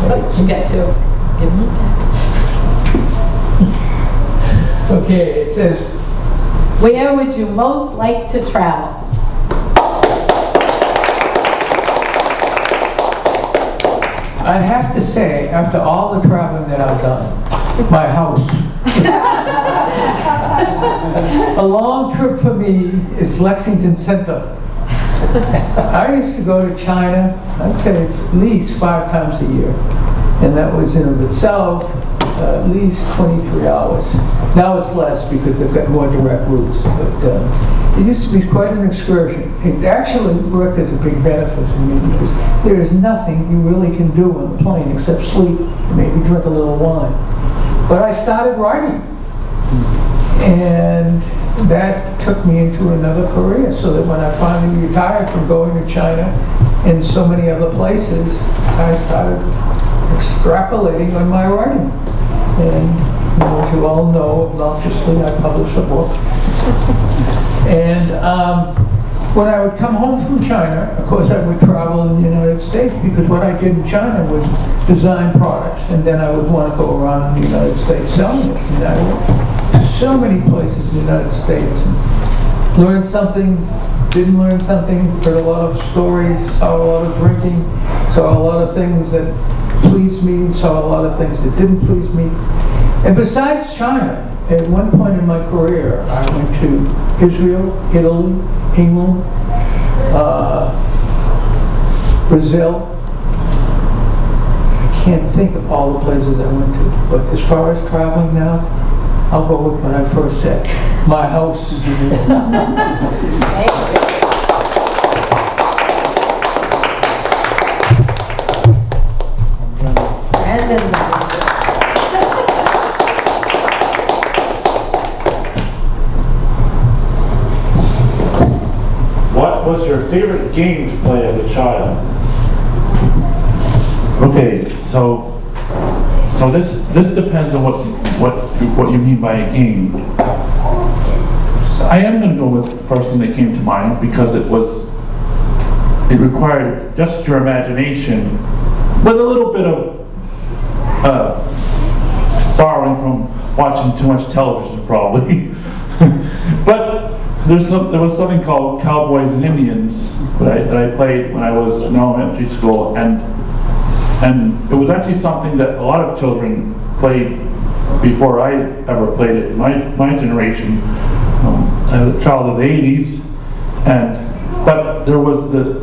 But you get to give me that. Okay, it says, Where would you most like to travel? I have to say, after all the traveling that I've done, my house. A long trip for me is Lexington Center. I used to go to China, I'd say at least 5 times a year. And that was in of itself at least 23 hours. Now it's less because they've got more direct routes. But it used to be quite an excursion. It actually worked as a big benefit for me because there is nothing you really can do on the plane except sleep, maybe drink a little wine. But I started writing. And that took me into another career, so that when I finally retired from going to China and so many other places, I started extrapolating on my writing. And as you all know, obnoxiously, I published a book. And when I would come home from China, of course, I would travel in the United States, because what I did in China was design products, and then I would want to go around the United States selling it. And I went to so many places in the United States and learned something, didn't learn something, heard a lot of stories, saw a lot of drinking, saw a lot of things that pleased me, saw a lot of things that didn't please me. And besides China, at one point in my career, I went to Israel, Italy, England, Brazil. I can't think of all the places I went to, but as far as traveling now, I'll go with what I first said. My house. What was your favorite game to play as a child? Okay, so this depends on what you mean by a game. I am going to go with the first thing that came to mind because it required just your imagination with a little bit of borrowing from watching too much television, probably. But there was something called Cowboys and Indians that I played when I was in elementary school, and it was actually something that a lot of children played before I ever played it. My generation, I was a child of the 80s, but there was the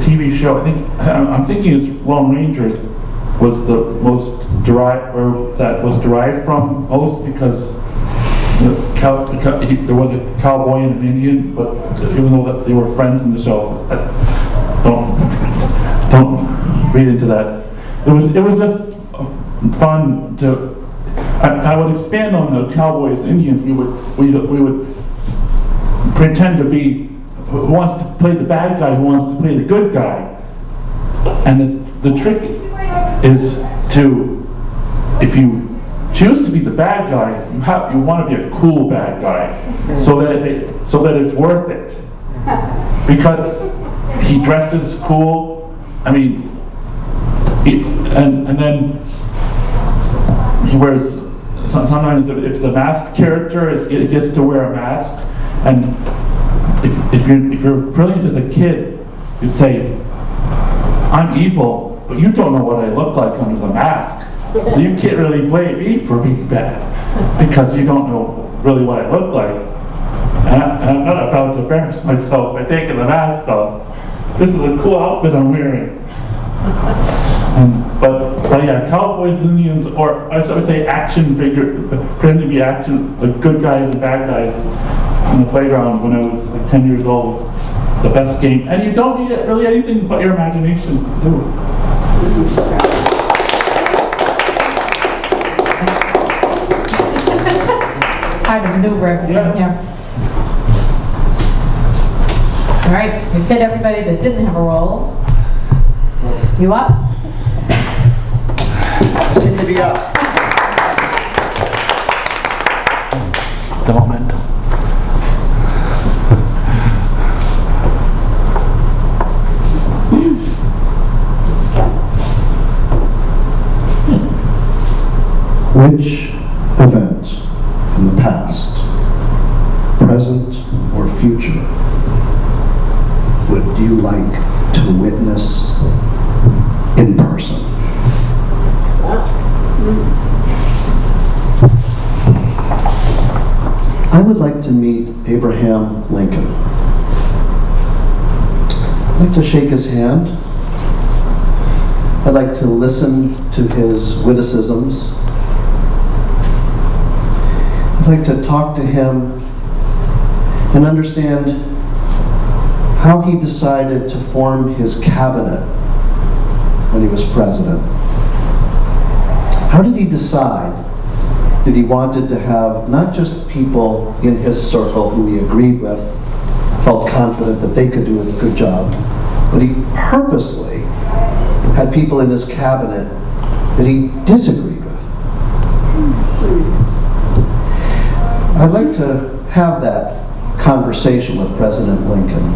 TV show. I'm thinking it's Lone Rangers was the most derived, or that was derived from most, because there was a cowboy and an Indian, but even though that they were friends in the show, don't read into that. It was just fun to. I would expand on the Cowboys and Indians. We would pretend to be who wants to play the bad guy, who wants to play the good guy, and the trick is to, if you choose to be the bad guy, you want to be a cool bad guy, so that it's worth it, because he dresses cool. I mean, and then he wears. Sometimes if the masked character it gets to wear a mask, and if you're brilliant as a kid, you'd say, "I'm evil, but you don't know what I look like under the mask. So you can't really blame me for being bad, because you don't know really what I look like. And I'm not about to embarrass myself by taking the mask off. This is a cool outfit I'm wearing." But yeah, Cowboys, Indians, or I would say action figure, pretend to be action, like good guys and bad guys on the playground when I was like 10 years old was the best game. And you don't need really anything but your imagination to do it. Hard to maneuver everything here. All right, we fit everybody that didn't have a role. You up? Seem to be up. The moment. Which event in the past, present or future, would you like to witness in person? I would like to meet Abraham Lincoln. I'd like to shake his hand. I'd like to listen to his witticisms. I'd like to talk to him and understand how he decided to form his cabinet when he was president. How did he decide that he wanted to have not just people in his circle who he agreed with, felt confident that they could do a good job, but he purposely had people in his cabinet that he disagreed with? I'd like to have that conversation with President Lincoln.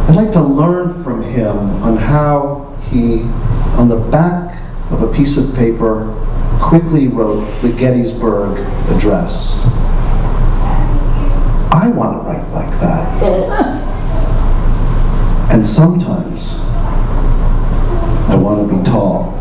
I'd like to learn from him on how he, on the back of a piece of paper, quickly wrote the Gettysburg Address. I want to write like that. And sometimes I want to be tall.